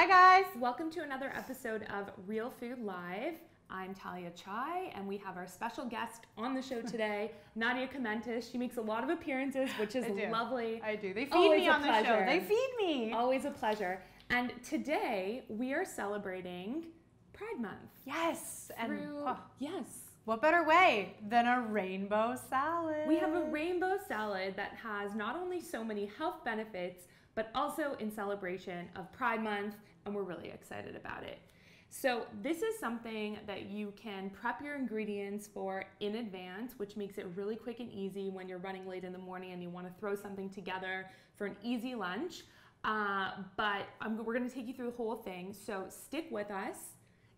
guys. Welcome to another episode of Real Food Live. I'm Talia Chai, and we have our special guest on the show today, Nadia Kumentas. She makes a lot of appearances, which is lovely. I do. They feed Always me on the show. They feed me. Always a pleasure. And today we are celebrating Pride Month. Yes. Yes. What better way than a rainbow salad? We have a rainbow salad that has not only so many health benefits, but also in celebration of Pride Month, and we're really excited about it. So this is something that you can prep your ingredients for in advance, which makes it really quick and easy when you're running late in the morning and you want to throw something together for an easy lunch. We're going to take you through the whole thing, so stick with us.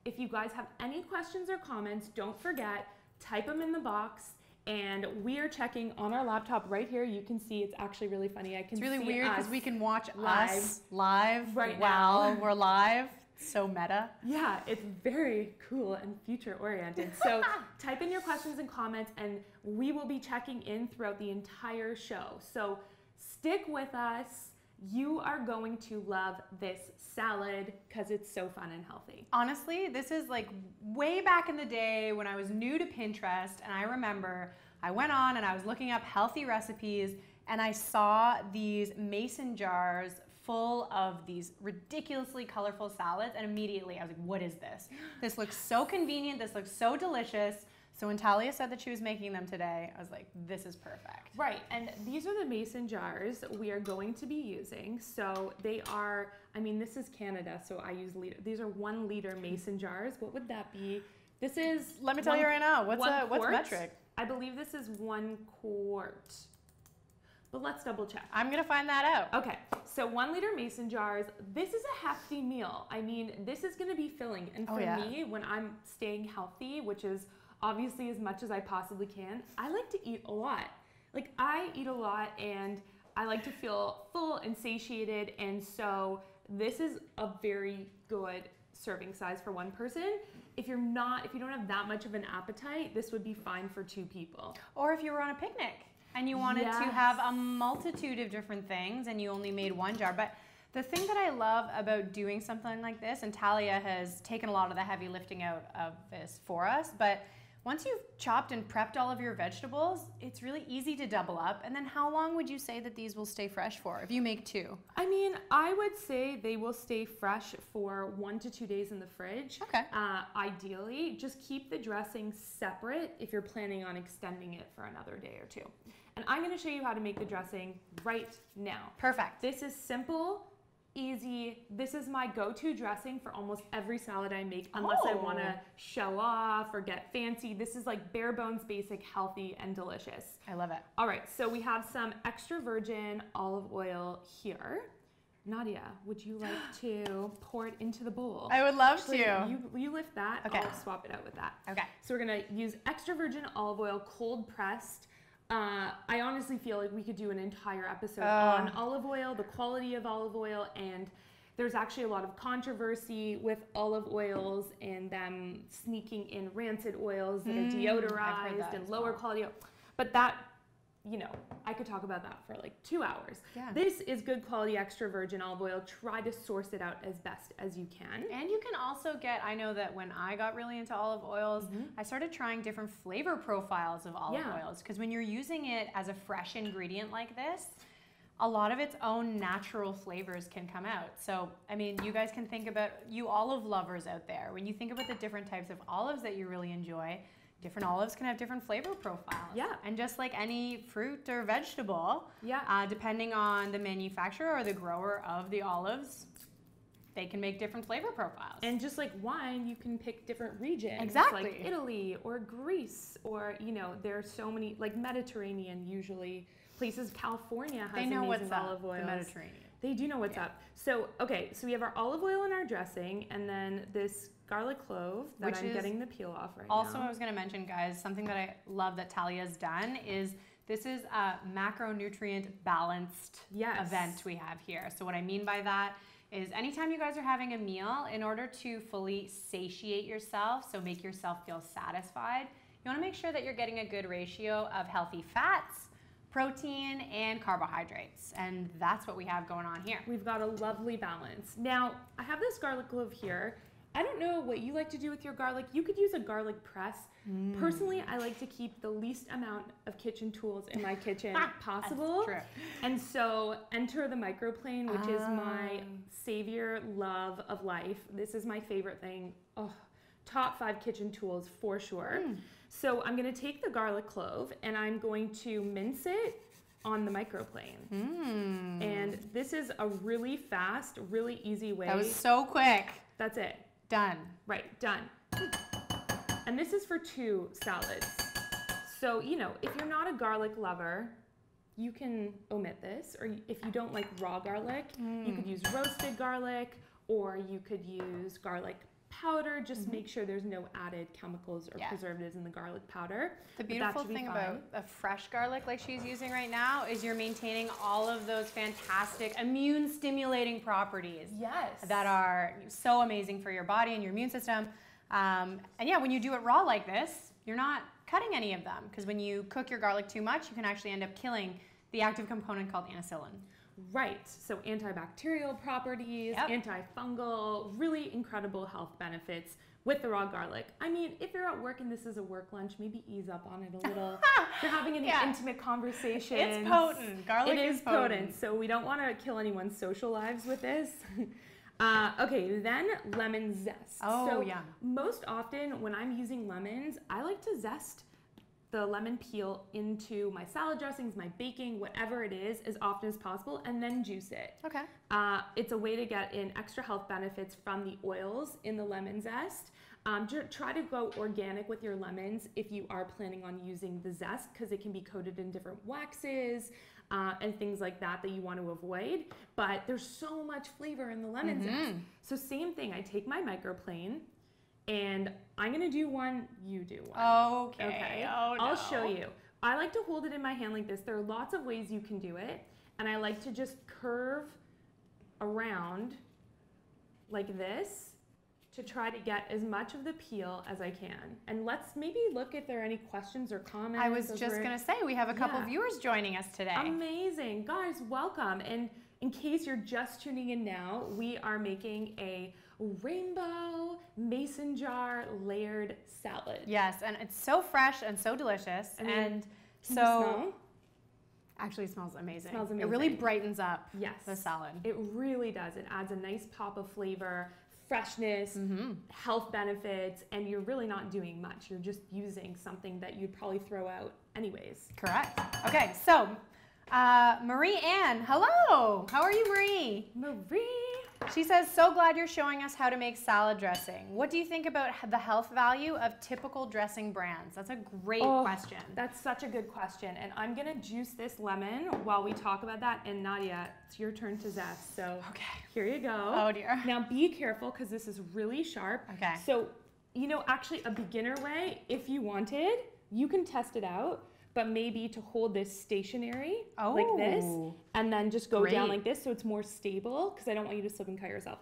If you guys have any questions or comments, don't forget, type them in the box. And we are checking on our laptop right here. You can see it's actually really funny. It's really weird because we can watch us live right now. We're live. So meta. Yeah, it's very cool and future oriented. So type in your questions and comments and we will be checking in throughout the entire show. So stick with us. You are going to love this salad because it's so fun and healthy. Honestly, this is like way back in the day when I was new to Pinterest, and I remember I went on and I was looking up healthy recipes and I saw these mason jars full of these ridiculously colorful salads, and immediately I was like, what is this? This looks so convenient, this looks so delicious. So when Talia said that she was making them today, I was like, this is perfect. Right, and these are the mason jars we are going to be using. So they are, this is Canada, so I use liter. These are 1 liter mason jars. What would that be? This is, let me tell you right now, what's metric? I believe this is 1 quart. But let's double check. I'm gonna find that out. Okay, so 1 liter mason jars. This is a hefty meal. This is gonna be filling. And for me, when I'm staying healthy, which is obviously as much as I possibly can, I like to eat a lot. Like, I eat a lot and I like to feel full and satiated, and so this is a very good serving size for 1 person. If you don't have that much of an appetite, this would be fine for 2 people. Or if you were on a picnic and you wanted to have a multitude of different things and you only made 1 jar. But the thing that I love about doing something like this, and Talia has taken a lot of the heavy lifting out of this for us, but once you've chopped and prepped all of your vegetables, it's really easy to double up. And then how long would you say that these will stay fresh for if you make 2? I would say they will stay fresh for 1 to 2 days in the fridge. Okay. Ideally, just keep the dressing separate if you're planning on extending it for another day or 2. And I'm going to show you how to make the dressing right now. Perfect. This is simple, easy. This is my go-to dressing for almost every salad I make, unless I want to show off or get fancy. This is like bare bones, basic, healthy, and delicious. I love it. All right, so we have some extra virgin olive oil here. Nadia, would you like to pour it into the bowl? I would love Actually, to. You lift that. Okay. I'll swap it out with that. Okay. So we're gonna use extra virgin olive oil, cold pressed. I honestly feel like we could do an entire episode on olive oil, the quality of olive oil, and there's actually a lot of controversy with olive oils and them sneaking in rancid oils that are deodorized and lower quality. But that, I could talk about that for like 2 hours. Yeah. This is good quality extra virgin olive oil. Try to source it out as best as you can. And you can also I know that when I got really into olive oils, I started trying different flavor profiles of olive oils, because when you're using it as a fresh ingredient like this, a lot of its own natural flavors can come out. So, you guys can think about, you olive lovers out there, when you think about the different types of olives that you really enjoy, different olives can have different flavor profiles. Yeah. And just like any fruit or vegetable, depending on the manufacturer or the grower of the olives, they can make different flavor profiles. And just like wine, you can pick different regions. Exactly. Like Italy or Greece or, there are so many, like Mediterranean usually. Places, California has amazing olive oils. The Mediterranean. They do know what's up. So, okay, so we have our olive oil in our dressing, and then this garlic clove that I'm getting the peel off right now. Also, I was going to mention, guys, something that I love that Talia's done is this is a macronutrient balanced event we have here. So what I mean by that is anytime you guys are having a meal, in order to fully satiate yourself, so make yourself feel satisfied, you want to make sure that you're getting a good ratio of healthy fats, protein and carbohydrates. And that's what we have going on here. We've got a lovely balance. Now, I have this garlic clove here. I don't know what you like to do with your garlic. You could use a garlic press. Personally, I like to keep the least amount of kitchen tools in my kitchen possible. That's true. And so enter the microplane, which is my savior love of life. This is my favorite thing. Oh, top 5 kitchen tools for sure. So I'm gonna take the garlic clove and I'm going to mince it on the microplane. And this is a really fast, really easy way. That was so quick. That's it. Done. Right, done. And this is for 2 salads. So, you know, if you're not a garlic lover, you can omit this. Or if you don't like raw garlic, you could use roasted garlic, or you could use garlic powder. Just make sure there's no added chemicals or preservatives in the garlic powder. The beautiful thing about a fresh garlic like she's using right now is you're maintaining all of those fantastic immune stimulating properties. Yes. That are so amazing for your body and your immune system. And yeah, when you do it raw like this, you're not cutting any of them, because when you cook your garlic too much, you can actually end up killing the active component called anicillin. Right, so antibacterial properties, antifungal, really incredible health benefits with the raw garlic. I mean, if you're at work and this is a work lunch, maybe ease up on it a little. If you're having any intimate conversations. It's potent. Garlic is potent. So we don't want to kill anyone's social lives with this. Okay, then lemon zest. Oh, so yeah. Most often when I'm using lemons, I like to zest the lemon peel into my salad dressings, my baking, whatever it is, as often as possible, and then juice it. Okay. It's a way to get in extra health benefits from the oils in the lemon zest. Try to go organic with your lemons if you are planning on using the zest, because it can be coated in different waxes and things like that that you want to avoid. But there's so much flavor in the lemon zest. So same thing, I take my microplane, and I'm gonna do one, you do one. Okay. Oh, no. I'll show you. I like to hold it in my hand like this. There are lots of ways you can do it. And I like to just curve around like this to try to get as much of the peel as I can. And let's maybe look if there are any questions or comments. I was just gonna say, we have a couple viewers joining us today. Amazing. Guys, welcome. And in case you're just tuning in now, we are making a rainbow mason jar layered salad. Yes, and it's so fresh and so delicious. And so smell? actually it smells amazing. Smells amazing. It really brightens up Yes. the salad. It really does. It adds a nice pop of flavor, freshness, health benefits, and you're really not doing much. You're just using something that you'd probably throw out anyways. Correct. Okay, so Marie Ann, hello. How are you, Marie? Marie. She says, so glad you're showing us how to make salad dressing. What do you think about the health value of typical dressing brands? That's a great question. That's such a good question. And I'm gonna juice this lemon while we talk about that. And Nadia, it's your turn to zest. So here you go. Oh dear. Now be careful, because this is really sharp. Okay. So, you know, actually a beginner way, if you wanted, you can test it out. But maybe to hold this stationary like this, and then just go down like this so it's more stable, because I don't want you to slip and cut yourself.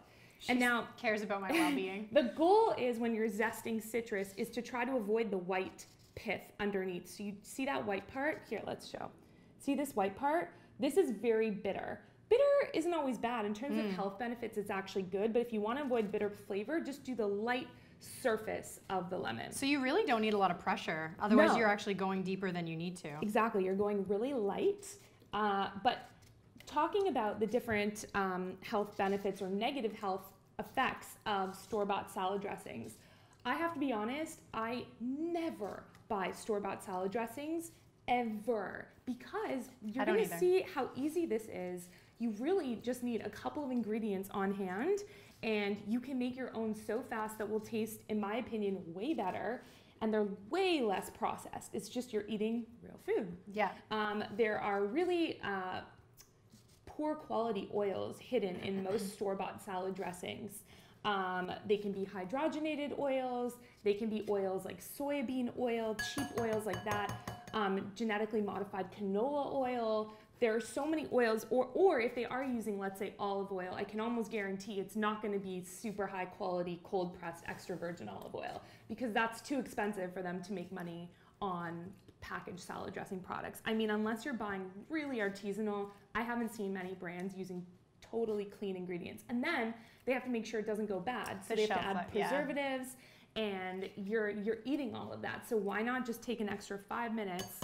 And now cares about my well-being. The goal is, when you're zesting citrus, is to try to avoid the white pith underneath. So you see that white part? Here, let's show. See this white part? This is very bitter. Bitter isn't always bad. In terms of health benefits, it's actually good. But if you want to avoid bitter flavor, just do the light surface of the lemon. So you really don't need a lot of pressure. Otherwise, you're actually going deeper than you need to. Exactly. You're going really light. But talking about the different health benefits or negative health effects of store-bought salad dressings, I have to be honest, I never buy store-bought salad dressings ever, because you're going to see how easy this is. You really just need a couple of ingredients on hand, and you can make your own so fast that will taste, in my opinion, way better, and they're way less processed. It's just you're eating real food. Yeah. There are really poor quality oils hidden in most store-bought salad dressings. They can be hydrogenated oils. They can be oils like soybean oil, cheap oils like that, genetically modified canola oil. There are so many oils, or if they are using, let's say, olive oil, I can almost guarantee it's not going to be super high quality cold pressed extra virgin olive oil, because that's too expensive for them to make money on packaged salad dressing products. I mean, unless you're buying really artisanal, I haven't seen many brands using totally clean ingredients. And then they have to make sure it doesn't go bad. So they have to add preservatives, and you're eating all of that. So why not just take an extra 5 minutes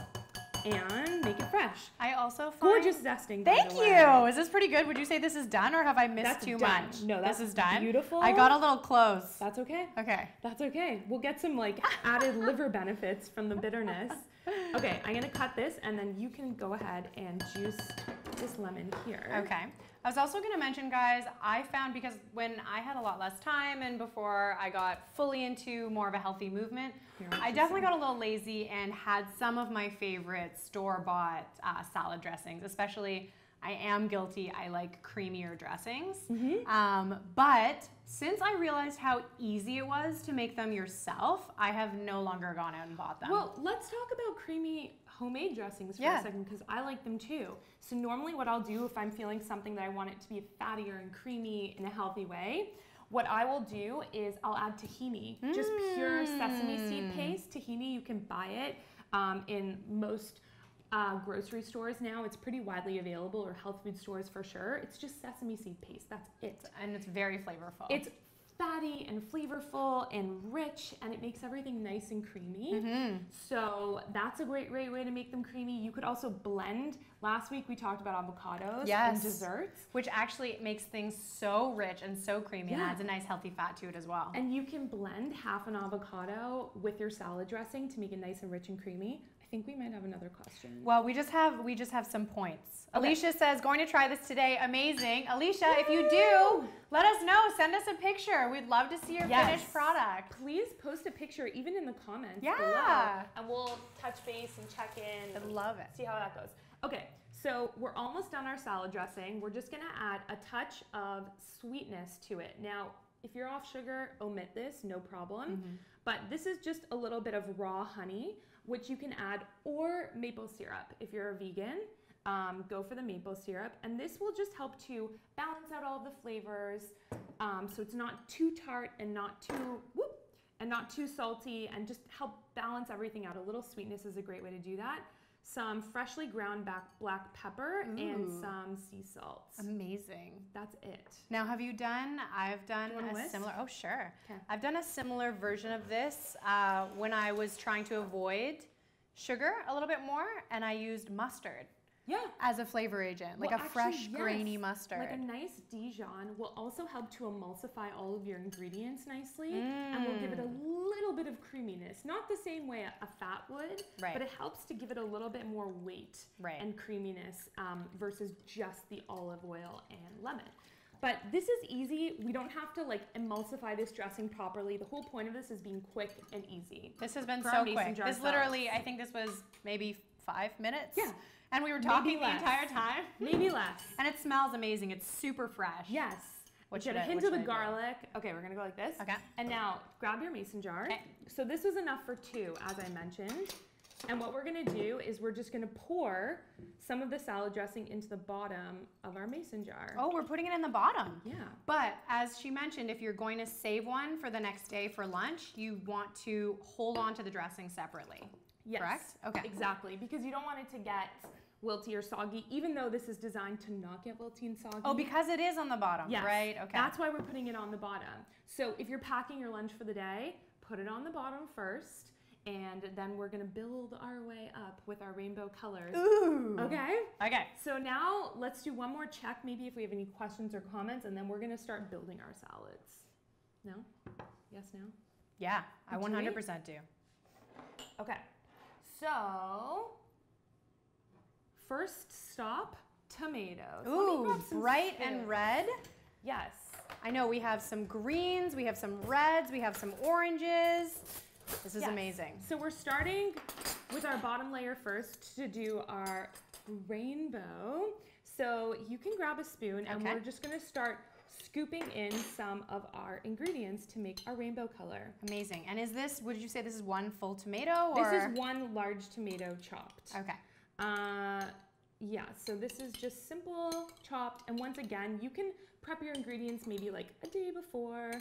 and make it fresh? I also find gorgeous zesting. Thank you. Is this pretty good? Would you say this is done, or have I missed too much? No, this is done. Beautiful. I got a little close. That's okay. Okay. That's okay. We'll get some like added liver benefits from the bitterness. Okay, I'm gonna cut this, and then you can go ahead and juice this lemon here. Okay. I was also gonna mention, guys, I found, because when I had a lot less time and before I got fully into more of a healthy movement, I definitely got a little lazy and had some of my favorite store-bought salad dressings. Especially, I am guilty, I like creamier dressings. But since I realized how easy it was to make them yourself, I have no longer gone out and bought them. Well, let's talk about creamy homemade dressings for a second, because I like them too. So normally what I'll do if I'm feeling something that I want it to be fattier and creamy in a healthy way, what I will do is I'll add tahini, just pure sesame seed paste. Tahini, you can buy it in most grocery stores now. It's pretty widely available, or health food stores for sure. It's just sesame seed paste, that's it. And it's very flavorful. It's fatty and flavorful and rich, and it makes everything nice and creamy. So that's a great way to make them creamy. You could also blend. Last week we talked about avocados and desserts, which actually makes things so rich and so creamy and adds a nice healthy fat to it as well. And you can blend half an avocado with your salad dressing to make it nice and rich and creamy. I think we might have another question. Well, we just have some points. Okay. Alicia says, going to try this today. Amazing. Alicia, if you do, let us know. Send us a picture. We'd love to see your finished product. Please post a picture, even in the comments below, and we'll touch base and check in. I love it. See how that goes. Okay, so we're almost done our salad dressing. We're just gonna add a touch of sweetness to it. Now, if you're off sugar, omit this, no problem. But this is just a little bit of raw honey, which you can add, or maple syrup. If you're a vegan, go for the maple syrup. And this will just help to balance out all the flavors. So it's not too tart and not too salty, and just help balance everything out. A little sweetness is a great way to do that. Some freshly ground black pepper and some sea salt. Amazing. That's it. Now, I've done a similar, oh sure. Okay. I've done a similar version of this when I was trying to avoid sugar a little bit more, and I used mustard. As a flavor agent, like fresh, grainy mustard. Like a nice Dijon will also help to emulsify all of your ingredients nicely, and will give it a little bit of creaminess. Not the same way a fat would, but it helps to give it a little bit more weight and creaminess versus just the olive oil and lemon. But this is easy. We don't have to like emulsify this dressing properly. The whole point of this is being quick and easy. This has been so quick. This literally, I think this was maybe 5 minutes. And we were talking the entire time. Maybe less. And it smells amazing. It's super fresh. Yes. Get a hint of the garlic. Okay, we're gonna go like this. Okay. And now grab your mason jar. Okay. So this was enough for 2, as I mentioned. And what we're gonna do is we're just gonna pour some of the salad dressing into the bottom of our mason jar. Oh, we're putting it in the bottom. Yeah. But as she mentioned, if you're going to save one for the next day for lunch, you want to hold on to the dressing separately. Yes. Correct? Okay. Exactly, because you don't want it to get wilty or soggy, even though this is designed to not get wilty and soggy. Oh, because it is on the bottom, right? Okay. That's why we're putting it on the bottom. So if you're packing your lunch for the day, put it on the bottom first, and then we're gonna build our way up with our rainbow colors. Ooh. Okay? Okay. So now let's do one more check, maybe if we have any questions or comments, and then we're gonna start building our salads. No? Yes, no? Yeah, I 100% do. Okay. So, first stop, tomatoes. Ooh, bright and red. Yes. I know we have some greens, we have some reds, we have some oranges. This is amazing. So we're starting with our bottom layer first to do our rainbow. So you can grab a spoon and we're just gonna start scooping in some of our ingredients to make our rainbow color. Amazing. And is this, would you say this is one full tomato? Or? This is one large tomato chopped. Okay. Yeah, so this is just simple chopped. And once again, you can prep your ingredients maybe like a day before.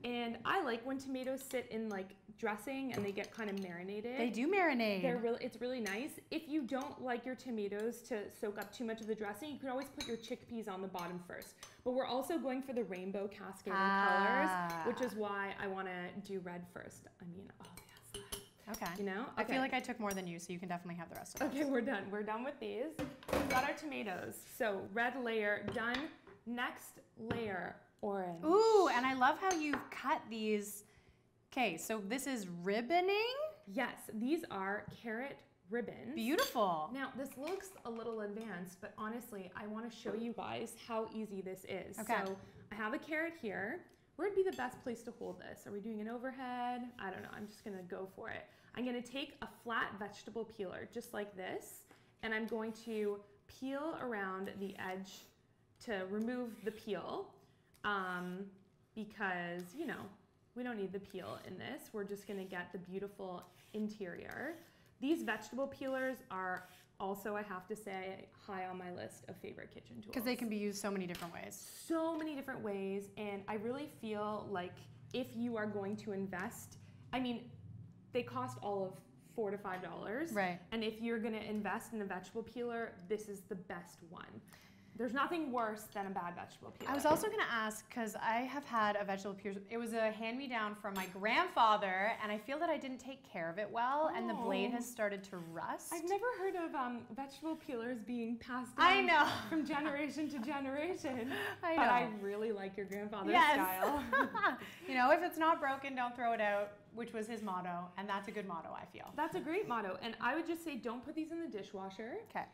And I like when tomatoes sit in like dressing and they get kind of marinated. They do marinate. It's really nice. If you don't like your tomatoes to soak up too much of the dressing, you can always put your chickpeas on the bottom first. But we're also going for the rainbow cascading colors, which is why I want to do red first. I mean, oh yes. Okay. You know? I feel like I took more than you, so you can definitely have the rest of it. Okay, we're done. We're done with these. We've got our tomatoes. So red layer done. Next layer, orange. Ooh, and I love how you've cut these. Okay, so this is ribboning? Yes, these are carrot ribbons. Beautiful. Now, this looks a little advanced, but honestly, I want to show you guys how easy this is. Okay. So I have a carrot here. Where would be the best place to hold this? Are we doing an overhead? I don't know. I'm just going to go for it. I'm going to take a flat vegetable peeler, just like this, and I'm going to peel around the edge to remove the peel because, you know, we don't need the peel in this. We're just going to get the beautiful interior. These vegetable peelers are also, I have to say, high on my list of favorite kitchen tools. Because they can be used so many different ways. So many different ways, and I really feel like if you are going to invest, I mean, they cost all of $4 to $5. Right. And if you're going to invest in a vegetable peeler, this is the best one. There's nothing worse than a bad vegetable peeler. I was also going to ask, because I have had a vegetable peeler. It was a hand-me-down from my grandfather, and I feel that I didn't take care of it well, and the blade has started to rust. I've never heard of vegetable peelers being passed down from generation to generation. I know. But I really like your grandfather's style. You know, if it's not broken, don't throw it out, which was his motto, and that's a good motto, I feel. That's a great motto, and I would just say don't put these in the dishwasher. Okay.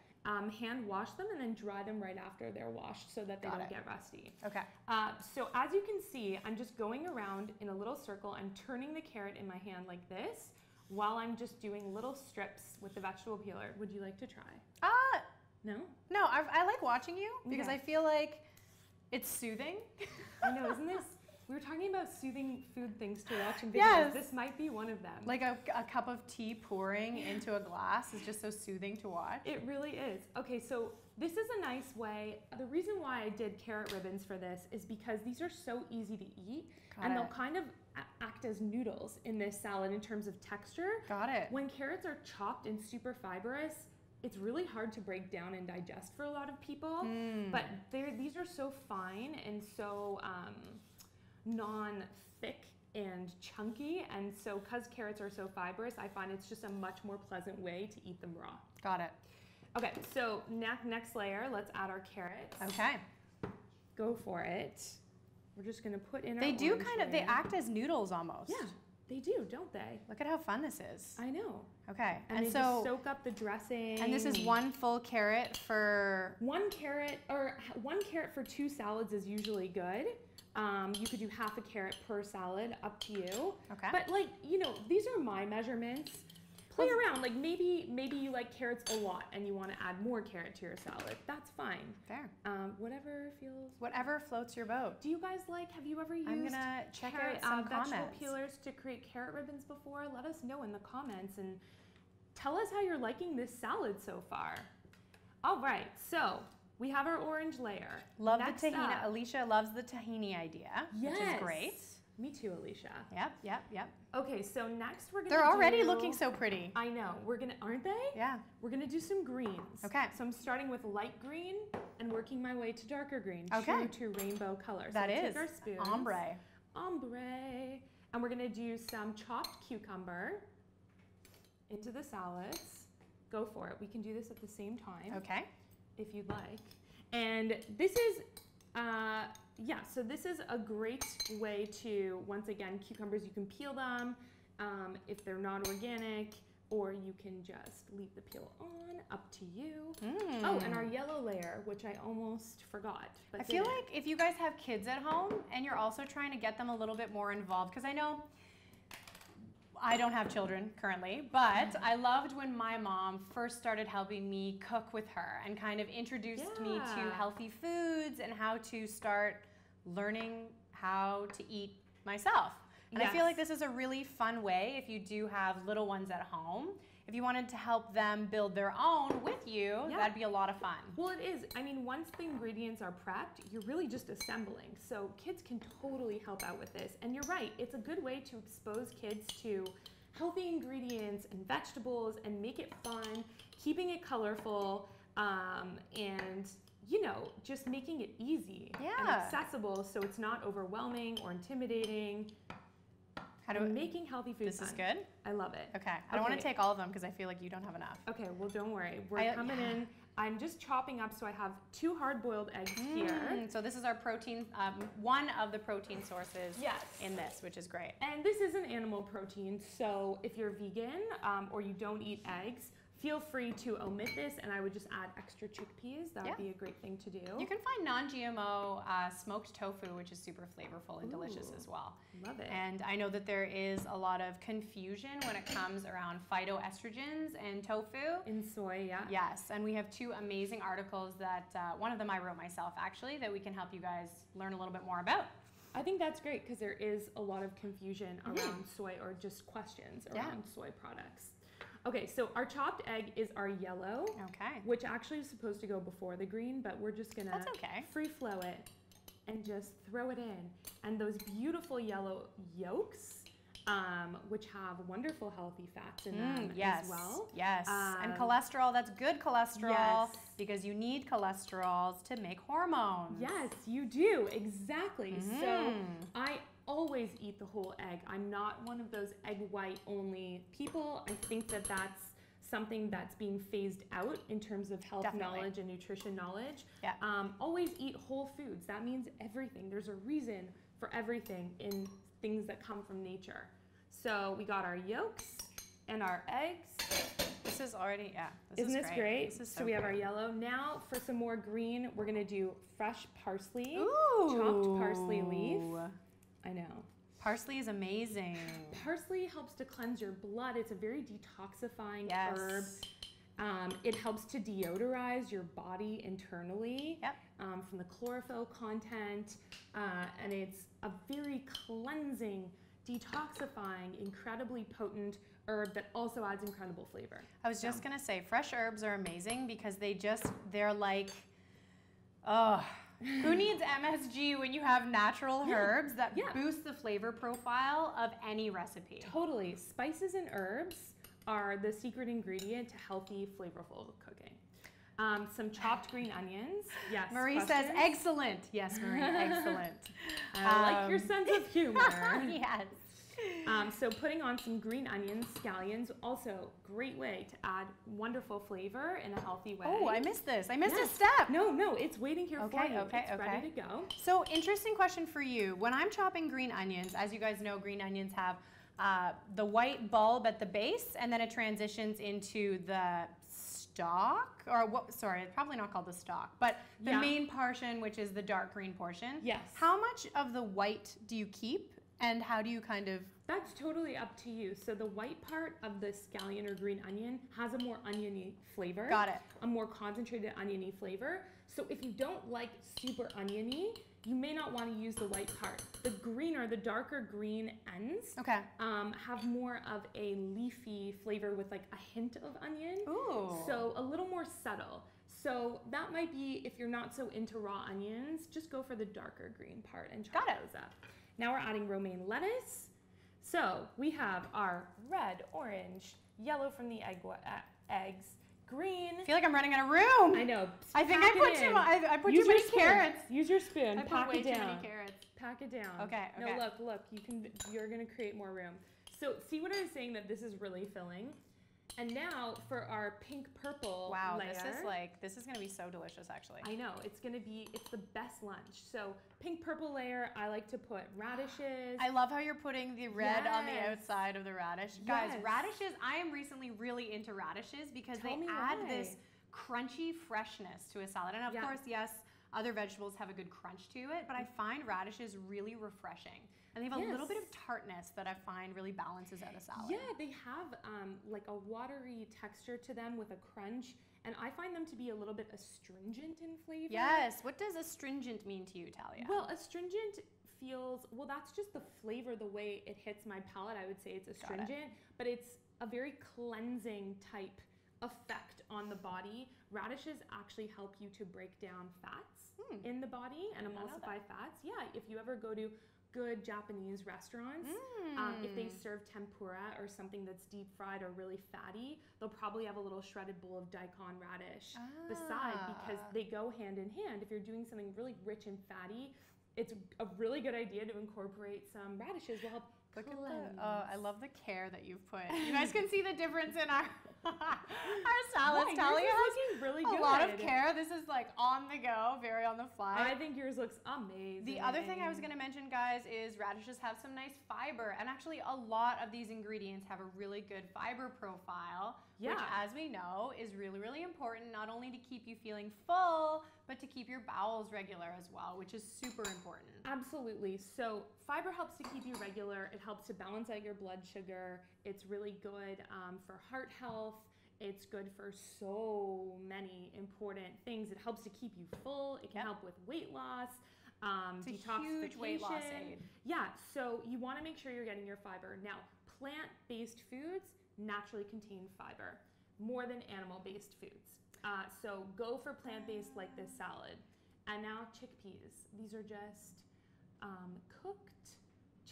Hand wash them and then dry them right after they're washed so that they don't get rusty. Okay. So as you can see, I'm just going around in a little circle. I'm turning the carrot in my hand like this while I'm just doing little strips with the vegetable peeler. Would you like to try? No? No, I like watching you because Okay. I feel like it's soothing. I know, isn't this? We were talking about soothing food things to watch in videos. Yes. This might be one of them. Like a cup of tea pouring into a glass is just so soothing to watch. It really is. Okay, so this is a nice way. The reason why I did carrot ribbons for this is because these are so easy to eat and they'll kind of act as noodles in this salad in terms of texture. Got it. When carrots are chopped and super fibrous, it's really hard to break down and digest for a lot of people. But these are so fine and so non-thick and chunky, and so because carrots are so fibrous, I find it's just a much more pleasant way to eat them raw. Got it. Okay, so next layer, let's add our carrots. Okay. Go for it. We're just gonna put in our They do orange kind of, they layer. act as noodles almost. Yeah, they do, don't they? Look at how fun this is. I know. Okay. And they just soak up the dressing. And this is one full carrot for... One carrot for 2 salads is usually good. You could do half a carrot per salad, up to you. Okay. But like, you know, these are my measurements. Play around. Like maybe you like carrots a lot and you want to add more carrot to your salad. That's fine. Fair. Whatever feels. Whatever floats your boat. Do you guys have you ever used I'm gonna check out some vegetable comments. peelers to create carrot ribbons before? Let us know in the comments and tell us how you're liking this salad so far. All right, so we have our orange layer. Love Next the tahini. up- Alicia loves the tahini idea, which is great. Me too, Alicia. Yep. Okay, so next we're gonna They're already looking so pretty. I know. Aren't they? Yeah. We're gonna do some greens. Okay. So I'm starting with light green and working my way to darker green. Okay. True to rainbow color. That so is take our spoons. ombre. And we're gonna do some chopped cucumber into the salads. Go for it. We can do this at the same time. Okay. If you'd like. And this is, so this is a great way to, once again, cucumbers, you can peel them if they're not organic, or you can just leave the peel on, up to you. Oh, and our yellow layer, which I almost forgot. But I feel like if you guys have kids at home and you're also trying to get them a little bit more involved, because I know I don't have children currently, but I loved when my mom first started helping me cook with her and kind of introduced me to healthy foods and how to start learning how to eat myself. And I feel like this is a really fun way if you do have little ones at home if you wanted to help them build their own with you, that'd be a lot of fun. Well, it is. I mean, once the ingredients are prepped, you're really just assembling. So kids can totally help out with this. And you're right, it's a good way to expose kids to healthy ingredients and vegetables and make it fun, keeping it colorful, and you know, just making it easy and accessible so it's not overwhelming or intimidating. Making healthy food This fun. is good? I love it. Okay. I don't want to take all of them because I feel like you don't have enough. Okay, well, don't worry. We're coming in. I'm just chopping up, so I have 2 hard-boiled eggs here. So this is our protein, one of the protein sources in this, which is great. And this is an animal protein, so if you're vegan or you don't eat eggs, feel free to omit this, and I would just add extra chickpeas. That would be a great thing to do. You can find non-GMO smoked tofu, which is super flavorful and delicious as well. Love it. And I know that there is a lot of confusion when it comes around phytoestrogens and tofu. In soy, Yes, and we have 2 amazing articles that, one of them I wrote myself actually, that we can help you guys learn a little bit more about. I think that's great because there is a lot of confusion around soy, or just questions around soy products. Okay, so our chopped egg is our yellow, which actually is supposed to go before the green, but we're just gonna free flow it and just throw it in. And those beautiful yellow yolks, which have wonderful healthy fats in them as well. Yes, and cholesterol, that's good cholesterol because you need cholesterols to make hormones. Yes, you do, exactly. So I always eat the whole egg. I'm not one of those egg white only people. I think that that's something that's being phased out in terms of health knowledge and nutrition knowledge. Always eat whole foods. That means everything. There's a reason for everything in things that come from nature. So we got our yolks and our eggs. This is already, Isn't this great? This is so we have our yellow. Now for some more green, we're gonna do fresh parsley, Ooh. chopped parsley leaf. I know. Parsley is amazing. Parsley helps to cleanse your blood. It's a very detoxifying herb. It helps to deodorize your body internally from the chlorophyll content. And it's a very cleansing, detoxifying, incredibly potent herb that also adds incredible flavor. I was just gonna say, fresh herbs are amazing because they're like, who needs MSG when you have natural herbs that boost the flavor profile of any recipe? Totally. Spices and herbs are the secret ingredient to healthy, flavorful cooking. Some chopped green onions. Yes. Marie says, excellent. Yes, Marie, excellent. I like your sense of humor. Yes. So putting on some green onions, scallions, also great way to add wonderful flavor in a healthy way. Oh, I missed this. I missed a step. No, it's waiting here for you. It's ready to go. So interesting question for you. When I'm chopping green onions, as you guys know, green onions have the white bulb at the base, and then it transitions into the stalk, or what? Sorry, it's probably not called the stalk, but the main portion, which is the dark green portion. Yes. How much of the white do you keep, and how do you kind of? That's totally up to you. So the white part of the scallion or green onion has a more oniony flavor. Got it. A more concentrated oniony flavor. So if you don't like super oniony, you may not want to use the white part. The greener, the darker green ends have more of a leafy flavor with like a hint of onion. Ooh. So a little more subtle. So that might be, if you're not so into raw onions, just go for the darker green part and chop those up. Now we're adding romaine lettuce. So we have our red, orange, yellow from the eggs, green. I feel like I'm running out of room. I know. I think I put too many carrots. Use your spoon. I put way too many carrots. Pack it down. Okay. No, look. You're gonna create more room. So see what I was saying, that this is really filling. And now for our pink purple layer. This is gonna be so delicious actually. I know, it's the best lunch. So pink purple layer, I like to put radishes. I love how you're putting the red on the outside of the radish. Guys, radishes, I am recently really into radishes because they add this crunchy freshness to a salad. And of course, yes, other vegetables have a good crunch to it, but I find radishes really refreshing. And they have a little bit of tartness that I find really balances out a salad. Yeah, they have like a watery texture to them with a crunch. And I find them to be a little bit astringent in flavor. Yes. What does astringent mean to you, Talia? Well, astringent feels, that's just the flavor, the way it hits my palate. I would say it's astringent, but it's a very cleansing type effect on the body. Radishes actually help you to break down fats in the body and emulsify fats. Yeah, if you ever go to good Japanese restaurants, if they serve tempura or something that's deep fried or really fatty, they'll probably have a little shredded bowl of daikon radish beside, because they go hand in hand. If you're doing something really rich and fatty, it's a really good idea to incorporate some radishes to help cleanse. Oh, I love the care that you've put. You guys can see the difference in our salads. Talia has looking really good. A lot of care. This is like on the go, very on the fly. I think yours looks amazing. The other thing I was going to mention, guys, is radishes have some nice fiber, and actually a lot of these ingredients have a really good fiber profile, which, as we know, is really, really important, not only to keep you feeling full, but to keep your bowels regular as well, which is super important. Absolutely. So fiber helps to keep you regular. It helps to balance out your blood sugar. It's really good for heart health. It's good for so many important things. It helps to keep you full. It can help with weight loss, it's a huge weight loss aid. Yeah, so you want to make sure you're getting your fiber. Now, plant-based foods naturally contain fiber more than animal-based foods. So go for plant-based like this salad. And now chickpeas. These are just cooked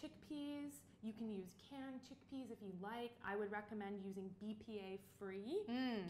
chickpeas. You can use canned chickpeas if you like. I would recommend using BPA-free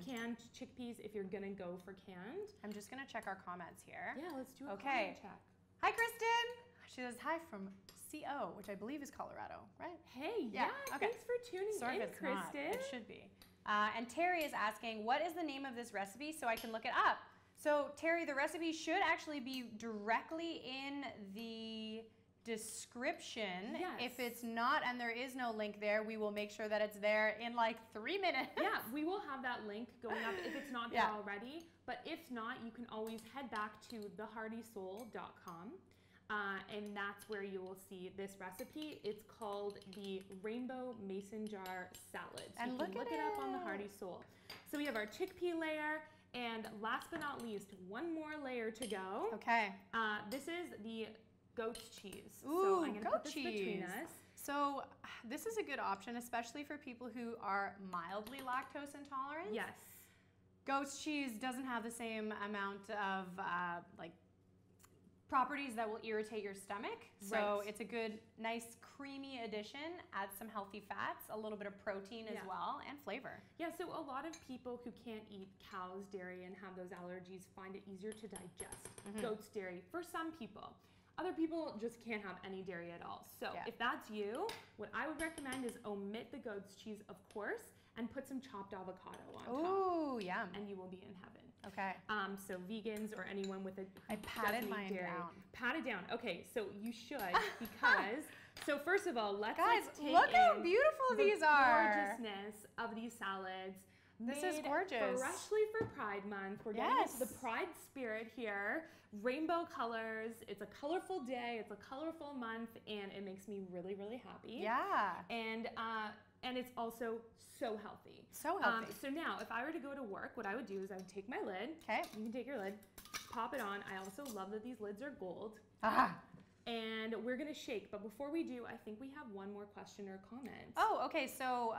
canned chickpeas if you're gonna go for canned. I'm just gonna check our comments here. Yeah, let's do a comment check. Hi, Kristen. She says hi from CO, which I believe is Colorado, right? Hey, yeah. Okay. Thanks for tuning in, Kristen. Not. It should be. And Terry is asking, what is the name of this recipe so I can look it up? So Terry, the recipe should actually be directly in the description. Yes. If it's not and there is no link there, we will make sure that it's there in like 3 minutes. Yeah, we will have that link going up if it's not there already. But if not, you can always head back to theheartysoul.com. And that's where you will see this recipe. It's called the Rainbow Mason Jar Salad. So and you can look it up on the Hearty Soul. So we have our chickpea layer, and last but not least, one more layer to go. Okay. This is the goat's cheese. Ooh, so I'm gonna goat put this cheese. between us. So this is a good option, especially for people who are mildly lactose intolerant. Yes. Goat's cheese doesn't have the same amount of like properties that will irritate your stomach. So it's a good, nice, creamy addition. Adds some healthy fats, a little bit of protein as well, and flavor. Yeah, so a lot of people who can't eat cow's dairy and have those allergies find it easier to digest goat's dairy for some people. Other people just can't have any dairy at all. So if that's you, what I would recommend is omit the goat's cheese, of course, and put some chopped avocado on top. Ooh, yum. And you will be in heaven. Okay. So vegans or anyone with a I patted mine dairy, down. pat it down. Okay, so you should, because so first of all, let's take look how beautiful these are. Gorgeousness of these salads. This is gorgeous. Freshly for Pride Month. We're getting into the Pride spirit here. Rainbow colors. It's a colorful day. It's a colorful month, and it makes me really, really happy. Yeah. And it's also so healthy. So healthy. So now, if I were to go to work, what I would do is I would take my lid. Okay. You can take your lid, pop it on. I also love that these lids are gold. And we're gonna shake, but before we do, I think we have one more question or comment. Oh, okay, so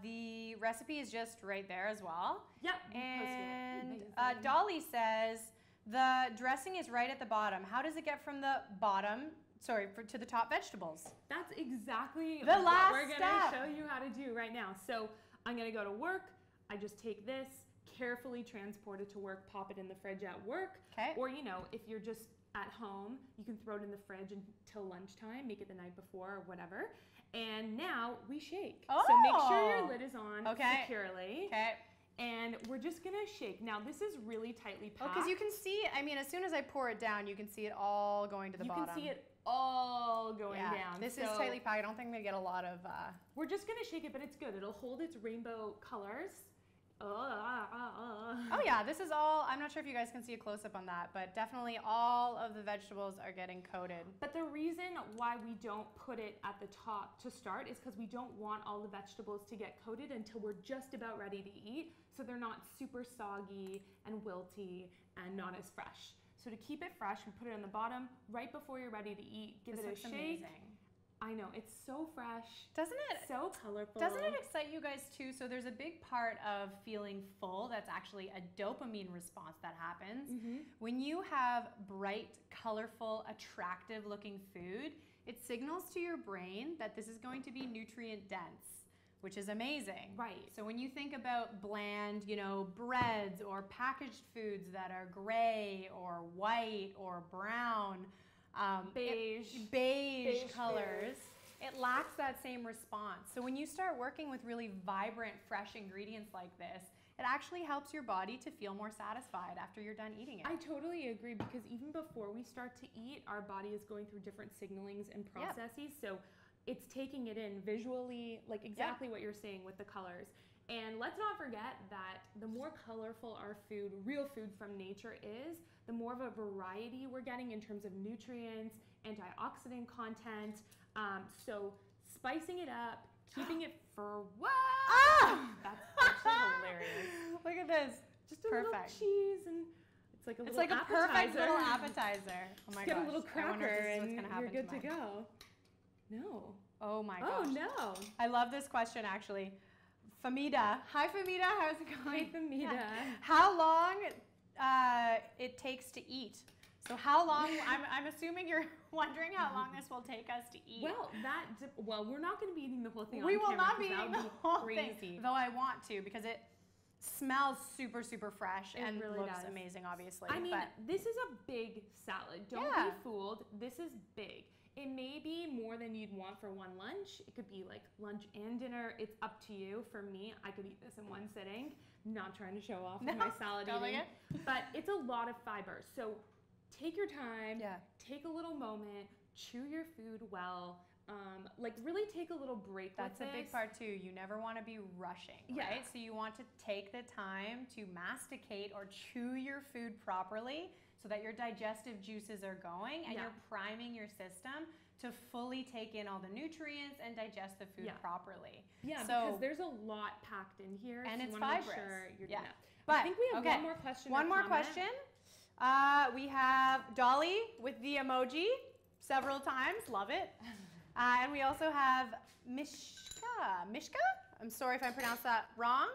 the recipe is just right there as well. Yep. And Dolly says, the dressing is right at the bottom. How does it get from the bottom, to the top vegetables? That's exactly what we're gonna show you how to do right now. So I'm gonna go to work, I just take this, carefully transport it to work, pop it in the fridge at work. Okay. Or, you know, if you're just at home, you can throw it in the fridge until lunchtime, make it the night before or whatever. And now we shake. Oh. So make sure your lid is on securely. Okay. And we're just gonna shake. Now this is really tightly packed. Oh, because you can see, I mean, as soon as I pour it down, you can see it all going to the bottom. You can see it all going down. This is tightly packed. I don't think we get a lot of... We're just gonna shake it, but it's good. It'll hold its rainbow colors. Oh yeah, this is all, I'm not sure if you guys can see a close-up on that, but definitely all of the vegetables are getting coated. But the reason why we don't put it at the top to start is because we don't want all the vegetables to get coated until we're just about ready to eat, so they're not super soggy and wilty and not as fresh. So to keep it fresh, we put it on the bottom right before you're ready to eat. Give it a shake. Amazing. I know, it's so fresh. Doesn't it? So colorful. Doesn't it excite you guys too? So there's a big part of feeling full that's actually a dopamine response that happens. When you have bright, colorful, attractive looking food, it signals to your brain that this is going to be nutrient dense, which is amazing. Right. So when you think about bland, you know, breads or packaged foods that are gray or white or brown, beige colors, it lacks that same response. So when you start working with really vibrant, fresh ingredients like this, it actually helps your body to feel more satisfied after you're done eating it. I totally agree, because even before we start to eat, our body is going through different signalings and processes. So it's taking it in visually, like exactly what you're saying with the colors. And let's not forget that the more colorful our food, real food from nature is, the more of a variety we're getting in terms of nutrients, antioxidant content. So spicing it up, keeping it for what? That's actually hilarious. Look at this. Just a little cheese, and it's like a little appetizer. Perfect little appetizer. Oh my gosh. Get a little cracker and you're good to mine. go. No. Oh my gosh. Oh no. I love this question actually. Famida. Hi Famida, how's it going? Hey Famida. How long it takes to eat? So how long, I'm assuming you're wondering how long this will take us to eat. Well, we're not going to be eating the whole thing on camera. camera. We will not be eating the whole crazy. thing, though I want to, because it smells super, super fresh and really looks does. amazing, obviously. I mean, this is a big salad. Don't be fooled. This is big. It may be more than you'd want for one lunch. It could be like lunch and dinner. It's up to you. For me, I could eat this in one sitting. Not trying to show off with my salad eating. But it's a lot of fiber. So take your time, take a little moment, chew your food well, like really take a little break with this. That's a big part too. You never want to be rushing, right? So you want to take the time to masticate or chew your food properly so that your digestive juices are going and you're priming your system to fully take in all the nutrients and digest the food properly. Yeah, because there's a lot packed in here. And so it's you wanna fibrous. Make sure you're gonna. But I think we have one more question. One more question. We have Dolly with the emoji several times. Love it. And we also have Mishka. Mishka? I'm sorry if I pronounced that wrong.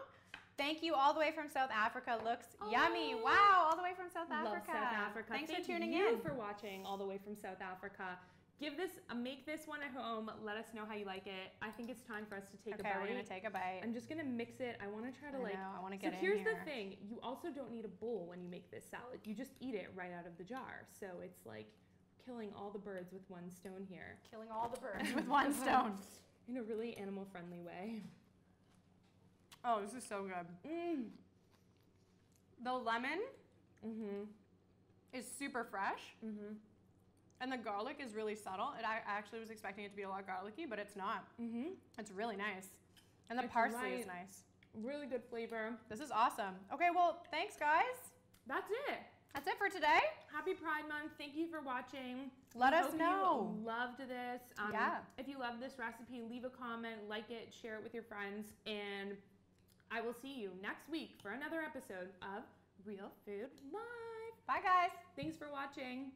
Thank you all the way from South Africa. Looks yummy. Wow, all the way from South Africa. Love South Africa. Thanks for tuning in. in. Thank you for watching all the way from South Africa. Make this one at home. Let us know how you like it. I think it's time for us to take a bite. Okay, we're gonna take a bite. I'm just gonna mix it. I wanna try to I wanna get in here. So here. here's the thing. You also don't need a bowl when you make this salad. You just eat it right out of the jar. So it's like killing all the birds with one stone here. Killing all the birds with one stone. In a really animal-friendly way. Oh, this is so good. The lemon is super fresh. And the garlic is really subtle. I actually was expecting it to be a lot garlicky, but it's not. It's really nice. And the parsley is nice. Really good flavor. This is awesome. Okay, well, thanks guys. That's it. That's it for today. Happy Pride Month. Thank you for watching. Let us know. You loved this. If you love this recipe, leave a comment, like it, share it with your friends, and I will see you next week for another episode of Real Food Live. Bye guys. Thanks for watching.